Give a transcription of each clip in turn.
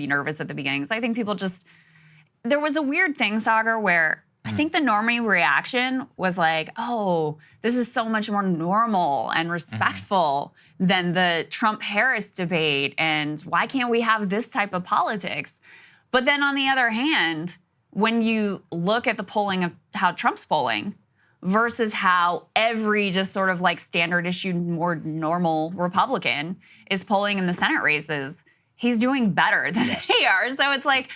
be nervous at the beginning. So I think people just, there was a weird thing, Sagar, where I think the normie reaction was like, oh, this is so much more normal and respectful than the Trump-Harris debate, and why can't we have this type of politics? But then on the other hand, when you look at the polling of how Trump's polling versus how every just sort of like standard issue, more normal Republican is polling in the Senate races, he's doing better than they are. So it's like,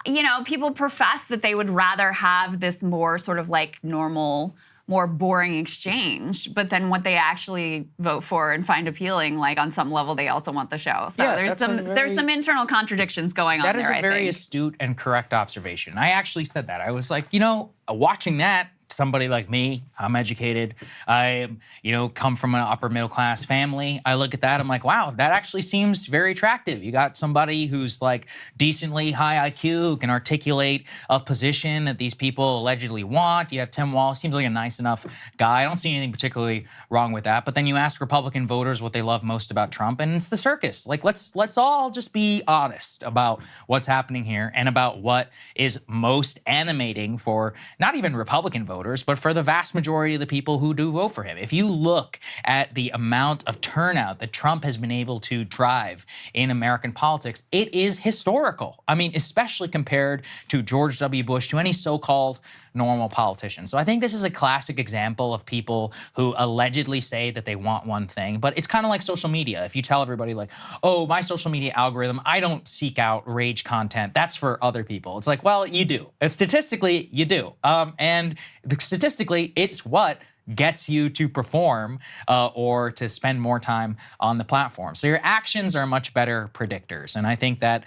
you know, people profess that they would rather have this more sort of like normal, more boring exchange, but then what they actually vote for and find appealing, like on some level, they also want the show. So there's some internal contradictions going on there. That is a very astute and correct observation. I actually said that. I was like, you know, watching that, somebody like me, I'm educated, I, you know, come from an upper middle class family. I look at that, I'm like, wow, that actually seems very attractive. You got somebody who's like decently high IQ, who can articulate a position that these people allegedly want. You have Tim Walz, seems like a nice enough guy. I don't see anything particularly wrong with that. But then you ask Republican voters what they love most about Trump, and it's the circus. Like, let's all just be honest about what's happening here and about what is most animating for not even Republican voters, but for the vast majority of the people who do vote for him. If you look at the amount of turnout that Trump has been able to drive in American politics, it is historical. I mean, especially compared to George W. Bush, to any so-called normal politician. So I think this is a classic example of people who allegedly say that they want one thing, but it's kind of like social media. If you tell everybody like, oh, my social media algorithm, I don't seek out rage content, that's for other people. It's like, well, you do. Statistically, you do. And statistically, it's what gets you to perform or to spend more time on the platform. So your actions are much better predictors. And I think that,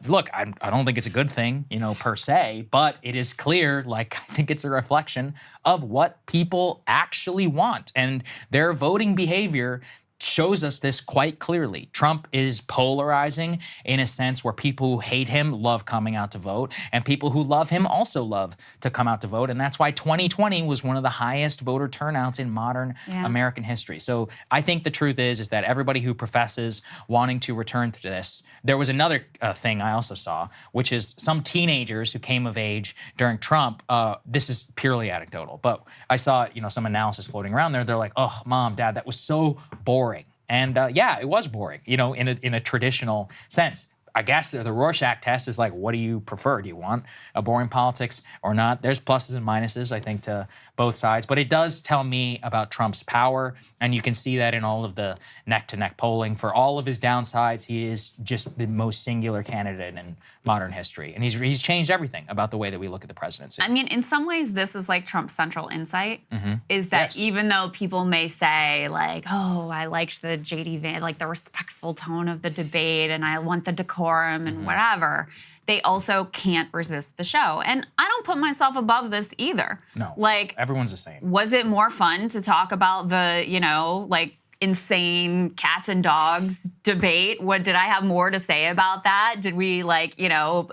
look, I don't think it's a good thing, you know, per se, but it is clear, like, I think it's a reflection of what people actually want. And their voting behavior shows us this quite clearly. Trump is polarizing in a sense where people who hate him love coming out to vote, and people who love him also love to come out to vote. And that's why 2020 was one of the highest voter turnouts in modern American history. So I think the truth is that everybody who professes wanting to return to this, there was another thing I also saw, which is some teenagers who came of age during Trump. This is purely anecdotal, but I saw, you know, some analysis floating around there. They're like, oh, Mom, Dad, that was so boring. And yeah, it was boring, you know, in a traditional sense. I guess the Rorschach test is like, what do you prefer? Do you want a boring politics or not? There's pluses and minuses, I think, to both sides. But it does tell me about Trump's power. And you can see that in all of the neck-to-neck polling. For all of his downsides, he is just the most singular candidate in modern history. And he's changed everything about the way that we look at the presidency. I mean, in some ways, this is like Trump's central insight, is that even though people may say, like, oh, I liked the J.D. Vance, like the respectful tone of the debate, and I want the decorum and whatever, they also can't resist the show. And I don't put myself above this either. No, like, everyone's the same. Was it more fun to talk about the, you know, like, insane cats and dogs debate? What, did I have more to say about that? Did we, like, you know,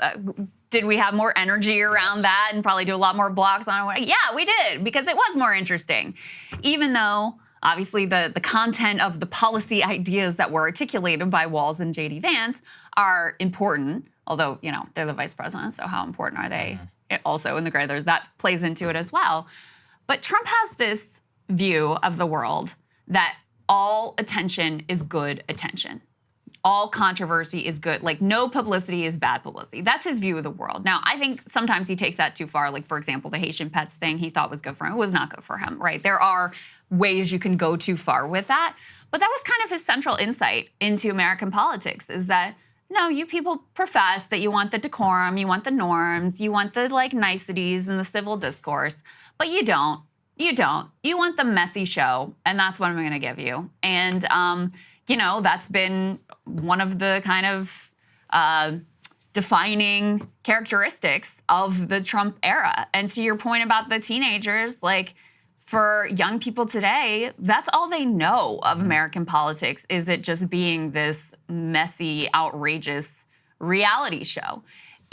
did we have more energy around that and probably do a lot more blocks on it? Yeah, we did, because it was more interesting. Even though, obviously, the content of the policy ideas that were articulated by Walz and J.D. Vance are important, although, you know, they're the vice president, so how important are they? Also in the gray, that plays into it as well. But Trump has this view of the world that all attention is good attention. All controversy is good. Like, no publicity is bad publicity. That's his view of the world. Now, I think sometimes he takes that too far. Like, for example, the Haitian pets thing he thought was good for him. It was not good for him, right? There are ways you can go too far with that. But that was kind of his central insight into American politics, is that, no, you people profess that you want the decorum, you want the norms, you want the, like, niceties and the civil discourse, but you don't. You don't. You want the messy show, and that's what I'm going to give you. And, you know, that's been one of the kind of defining characteristics of the Trump era. And to your point about the teenagers, like, for young people today, that's all they know of American politics, is it just being this messy, outrageous reality show.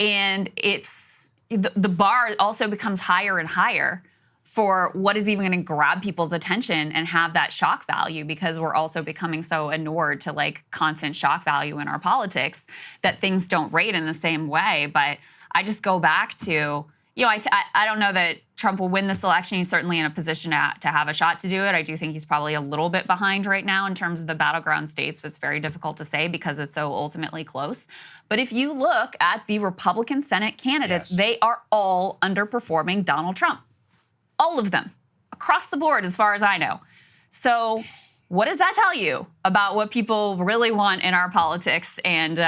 And it's the bar also becomes higher and higher for what is even going to grab people's attention and have that shock value, because we're also becoming so inured to like constant shock value in our politics that things don't rate in the same way. But I just go back to, I don't know that Trump will win this election. He's certainly in a position to have a shot to do it. I do think he's probably a little bit behind right now in terms of the battleground states, but it's very difficult to say because it's so ultimately close. But if you look at the Republican Senate candidates, they are all underperforming Donald Trump. All of them, across the board, as far as I know. So what does that tell you about what people really want in our politics? And,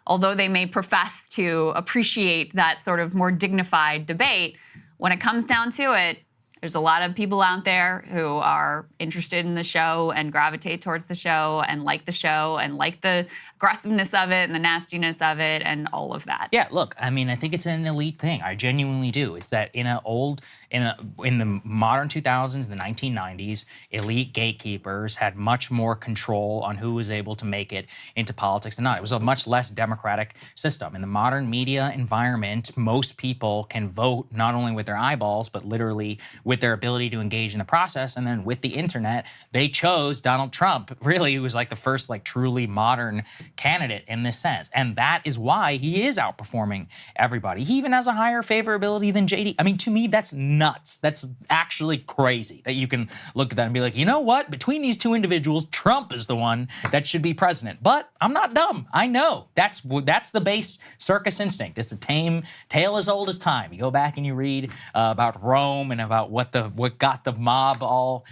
although they may profess to appreciate that sort of more dignified debate, when it comes down to it, there's a lot of people out there who are interested in the show and gravitate towards the show and like the aggressiveness of it and the nastiness of it and all of that. Yeah, look, I mean, I think it's an elite thing. I genuinely do. It's that in the modern 2000s, the 1990s, elite gatekeepers had much more control on who was able to make it into politics than not. It was a much less democratic system. In the modern media environment, most people can vote not only with their eyeballs, but literally with their ability to engage in the process. And then with the internet, they chose Donald Trump, really, who was like the first like truly modern candidate in this sense. And that is why he is outperforming everybody. He even has a higher favorability than JD. I mean, to me, that's nuts. That's actually crazy that you can look at that and be like, you know what? Between these two individuals, Trump is the one that should be president. But I'm not dumb. I know that's the base circus instinct. It's a tame tale as old as time. You go back and you read about Rome and about what got the mob all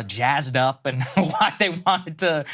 jazzed up and why they wanted to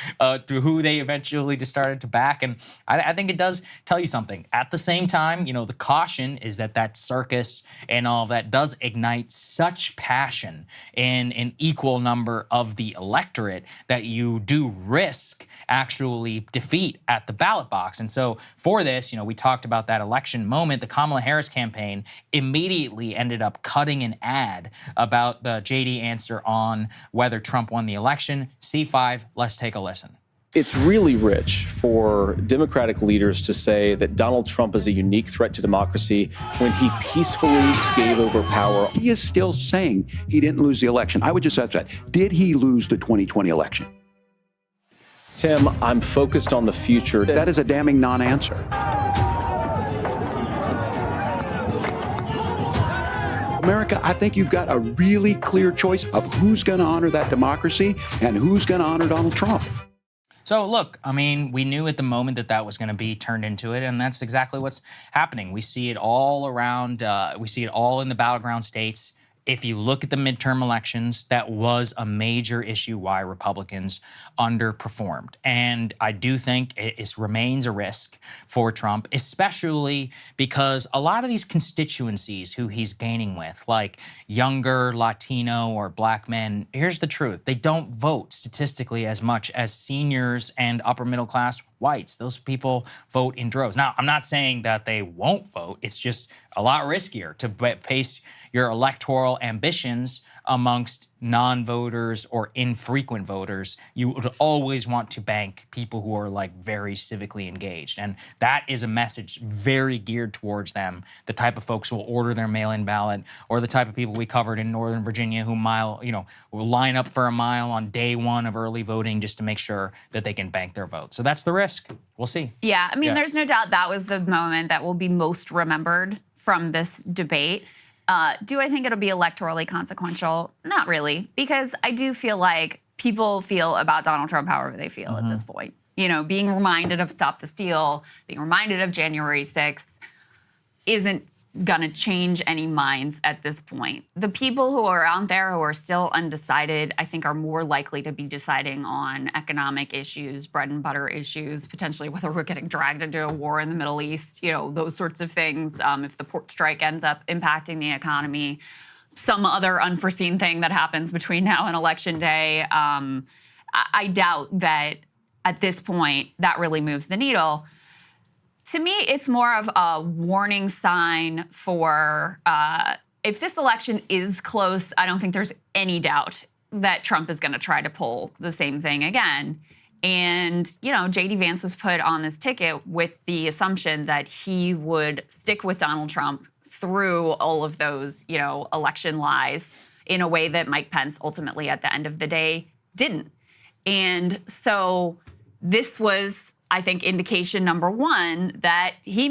who they eventually just started to back. And I think it does tell you something. At the same time, the caution is that circus and all that does ignite such passion in an equal number of the electorate that you do risk actually defeat at the ballot box. And so for this, we talked about that election moment. The Kamala Harris campaign immediately ended up cutting an ad about the JD answer on whether Trump won the election. C5, let's take a listen. It's really rich for Democratic leaders to say that Donald Trump is a unique threat to democracy when he peacefully gave over power. He is still saying he didn't lose the election. I would just ask that. Did he lose the 2020 election? Tim, I'm focused on the future. That is a damning non-answer. America, I think you've got a really clear choice of who's going to honor that democracy and who's going to honor Donald Trump. So look, I mean, we knew at the moment that was going to be turned into it, and that's exactly what's happening. We see it all around. We see it all in the battleground states. If you look at the midterm elections, that was a major issue why Republicans underperformed. And I do think it remains a risk for Trump, especially because a lot of these constituencies who he's gaining with, like younger Latino or Black men, here's the truth. They don't vote statistically as much as seniors and upper middle class whites. Those people vote in droves. Now, I'm not saying that they won't vote. It's just a lot riskier to pace your electoral ambitions amongst non-voters or infrequent voters. You would always want to bank people who are like very civically engaged. And that is a message very geared towards them, the type of folks who will order their mail-in ballot, or the type of people we covered in Northern Virginia who will line up for a mile on day one of early voting just to make sure that they can bank their vote. So that's the risk. We'll see. Yeah, I mean, there's no doubt that was the moment that will be most remembered from this debate. Do I think it'll be electorally consequential? Not really, because I do feel like people feel about Donald Trump however they feel at this point. Being reminded of Stop the Steal, being reminded of January 6th isn't going to change any minds at this point. The people who are out there who are still undecided, I think, are more likely to be deciding on economic issues, bread and butter issues, potentially whether we're getting dragged into a war in the Middle East, those sorts of things. If the port strike ends up impacting the economy, some other unforeseen thing that happens between now and Election Day, I doubt that at this point that really moves the needle. To me, it's more of a warning sign for if this election is close, I don't think there's any doubt that Trump is going to try to pull the same thing again. And, J.D. Vance was put on this ticket with the assumption that he would stick with Donald Trump through all of those, election lies in a way that Mike Pence ultimately at the end of the day didn't. And so this was, I think, indication number one that he